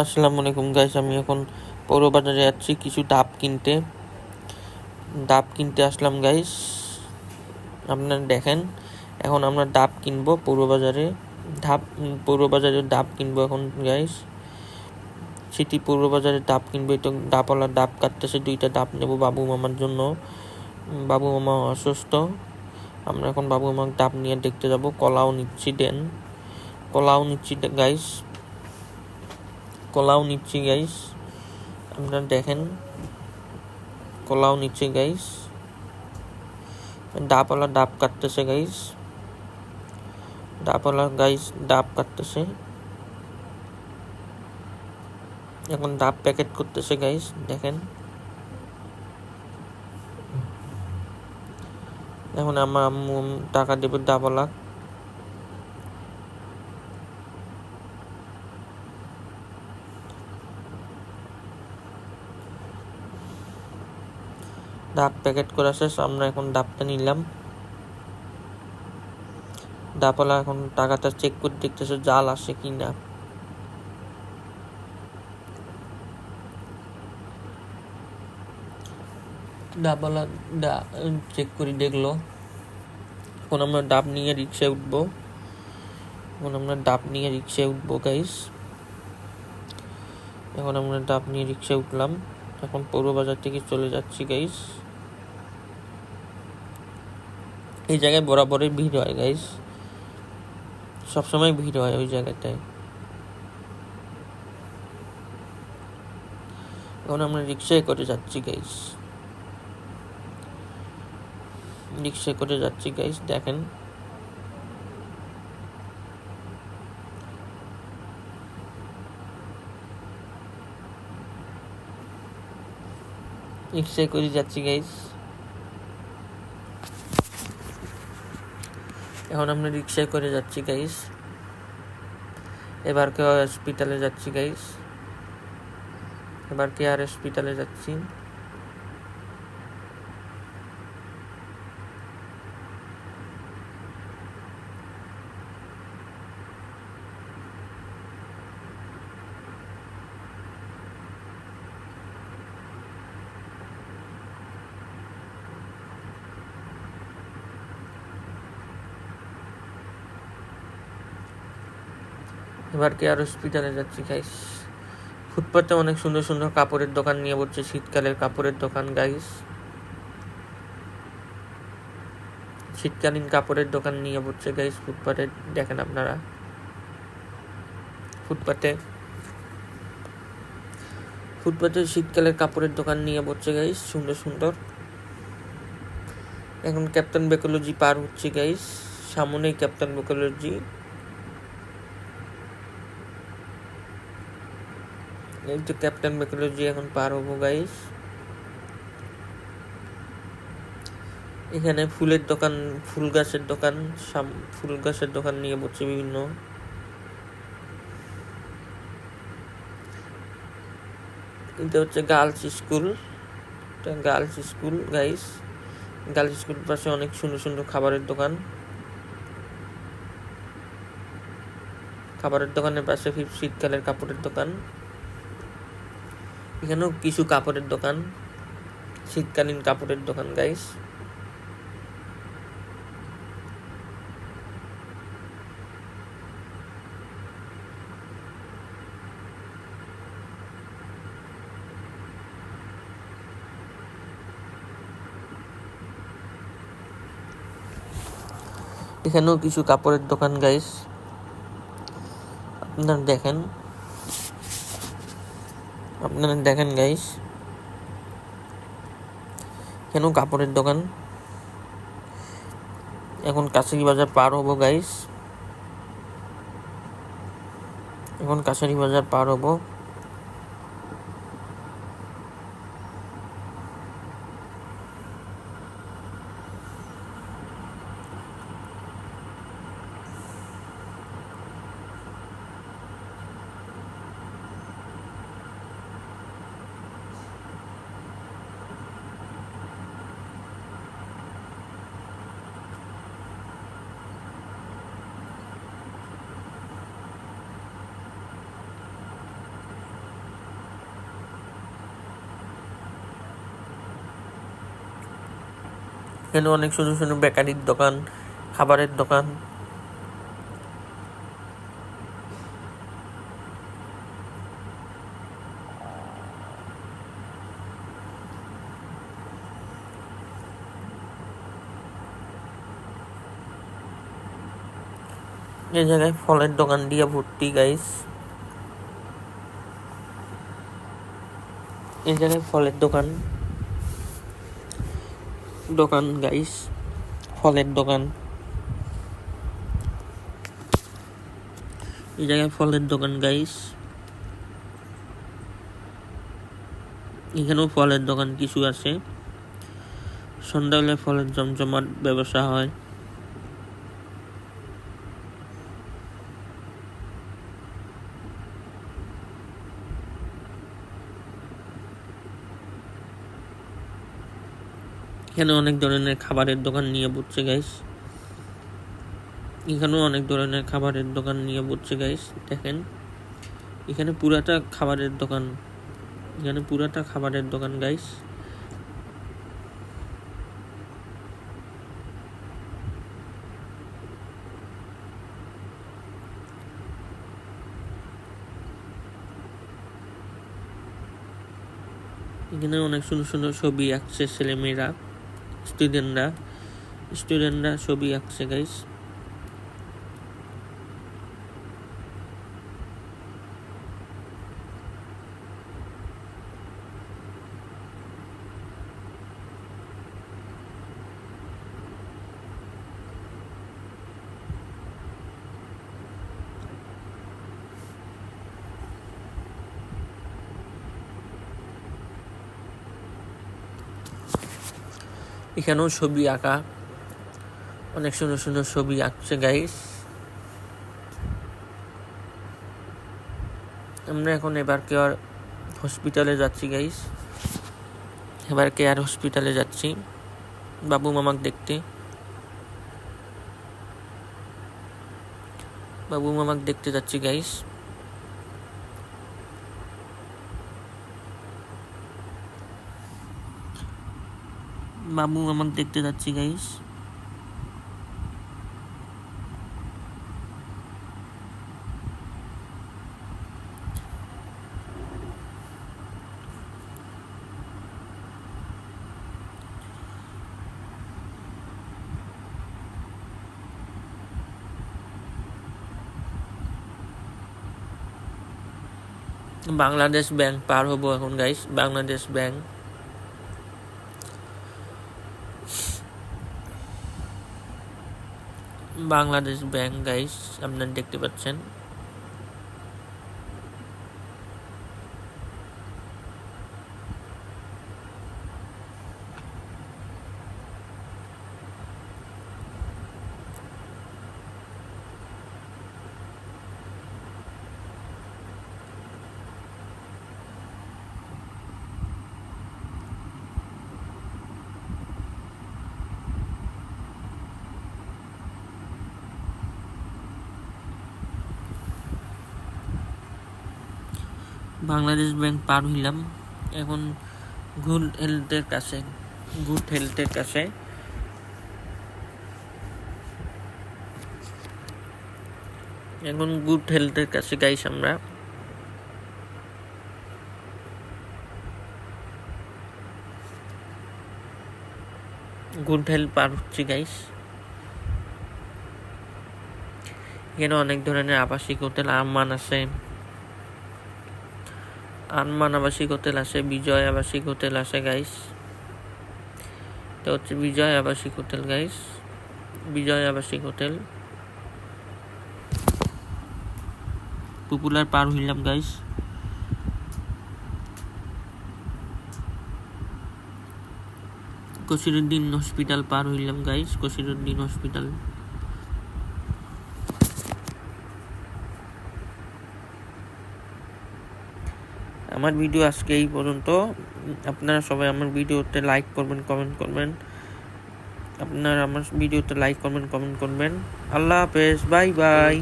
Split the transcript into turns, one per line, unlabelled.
আসসালামু আলাইকুম গাইস, আমি এখন পৌর বাজারে যাচ্ছি কিছু ডাব কিনতে আসলাম গাইস। আপনারা দেখেন, এখন আমরা ডাব কিনবো পৌর বাজারে। ডাব কিনবো এখন গাইস। সিটি পৌর বাজারে ডাব কিনবো। তো ডাবওয়ালা ডাব কাটতেছে, 2টা ডাব নেবো বাবু মামার জন্য। বাবু মামা অসুস্থ। আমরা এখন বাবু মামার ডাব নিয়ে দেখতে যাব। কলাও নিচ্ছি গাইস। আপনারা দেখেন, কলাও নিচ্ছি গাইস। ডাবওয়ালা ডাব কাটতেছে গাইস। ডাব কাটতেছে। এখন ডাব প্যাকেট করতেছে গাইস, দেখেন। এখন আমার আম্মু টাকা দেবে ডাবওয়ালা। ডাব প্যাকেট করা শেষ, আমরা এখন ডাবটা নিলাম। ডাবওয়ালা এখন টাকাটা চেক করে দেখতেছে জাল আসে কিনা। ডাবওয়ালা চেক করে দেখলো। এখন আমরা ডাব নিয়ে রিক্সায় উঠবো গাইস। এখন আমরা ডাব নিয়ে রিক্সায় উঠলাম। এখন পৌর বাজার থেকে চলে যাচ্ছি গাইস। এই জায়গায় বরাবরই ভিড় হয় গাইস, সবসময় ভিড় হয় ওই জায়গাটায়। এখন আমরা রিক্সায় করে যাচ্ছি গাইস। দেখেন। রিক্সায় করে যাচ্ছি গাইস। এখন আমরা রিক্সায় করে যাচ্ছি গাইস। এবার কেয়ার হসপিটালে যাচ্ছি। গাইস ফুটপাতে অনেক সুন্দর সুন্দর কাপড়ের দোকান নিয়ে বসছে, শীতকালের কাপড়ের দোকান গাইস। শীতকালীন কাপড়ের দোকান নিয়ে বসছে গাইস ফুটপাতে। দেখেন আপনারা, ফুটপাতে শীতকালের কাপড়ের দোকান নিয়ে বসছে গাইস, সুন্দর সুন্দর। এখন ক্যাপ্টেন বেকোলজি পার হচ্ছে গাইস, সামনেই ক্যাপ্টেন বেকোলজি। এই তো ক্যাপ্টেন বেকোলজি এখন পার হবো গাইস। এখানে ফুল গাছের দোকান নিয়ে বসছে বিভিন্ন। এটা হচ্ছে girls school guys. Girls school পাশে অনেক সুন্দর সুন্দর খাবারের দোকানের পাশে শীতকালের কাপড়ের দোকান। এখানেও কিছু কাপড়ের দোকান, শীতকালীন কাপড়ের দোকান গাইস। এখানেও কিছু কাপড়ের দোকান গাইস, আপনারা দেখেন গাইস। এখানেও কাপড়ের দোকান। এখন কাছারি বাজার পার হবো গাইস। এখানে অনেক সুন্দর সুন্দর বেকারির দোকান, খাবারের দোকান। এই জায়গায় ফলের দোকান দিয়ে ভর্তি গাইস। এই জায়গায় ফলের দোকান গাইস, ফলের দোকান। এই জায়গায় ফলের দোকান গাইস। এখানেও ফলের দোকান কিছু আছে। সন্ধ্যা হলে ফলের জমজমাট ব্যবসা হয়। এখানে অনেক ধরনের খাবারের দোকান নিয়ে বসছে গাইস। এখানেও অনেক ধরনের খাবারের দোকান নিয়ে বসছে গাইস। দেখেন এখানে পুরাটা খাবারের দোকান, গাইস। এখানে অনেক সুন্দর সুন্দর ছবি আঁকছে ছেলেমেয়েরা, স্টুডেন্টরা ছবি আঁকছে গাইস। এখানেও ছবি আঁকা, অনেক সুন্দর সুন্দর ছবি আঁকছে গাইস। আমরা এখন এবার কেয়ার হসপিটালে যাচ্ছি গাইস। এবার কেয়ার হসপিটালে যাচ্ছি বাবু মামাকে দেখতে। যাচ্ছি গাইস। বাংলাদেশ ব্যাংক পার হবো এখন গাইস। বাংলাদেশ ব্যাংক গাইস, আপনারা দেখতে পাচ্ছেন। বাংলাদেশ ব্যাংক পার হইলাম এখন গুড হেলথের কাছে। গাইস আমরা গুড হেলথ পার হচ্ছি গাইস। এখানে অনেক ধরনের আবাসিক হোটেল, আরমান আবাসিক হোটেল আছে, বিজয় আবাসিক হোটেল আছে গাইস। এটা হচ্ছে বিজয় আবাসিক হোটেল গাইস, পপুলার পার হইলাম গাইস। কসিরুদ্দিন হসপিটাল পার হইলাম গাইস। আমার ভিডিও আজকে এই পর্যন্ত। আপনারা সবাই আমার ভিডিওতে লাইক করবেন, কমেন্ট করবেন। আল্লাহ হাফেজ, বাই বাই।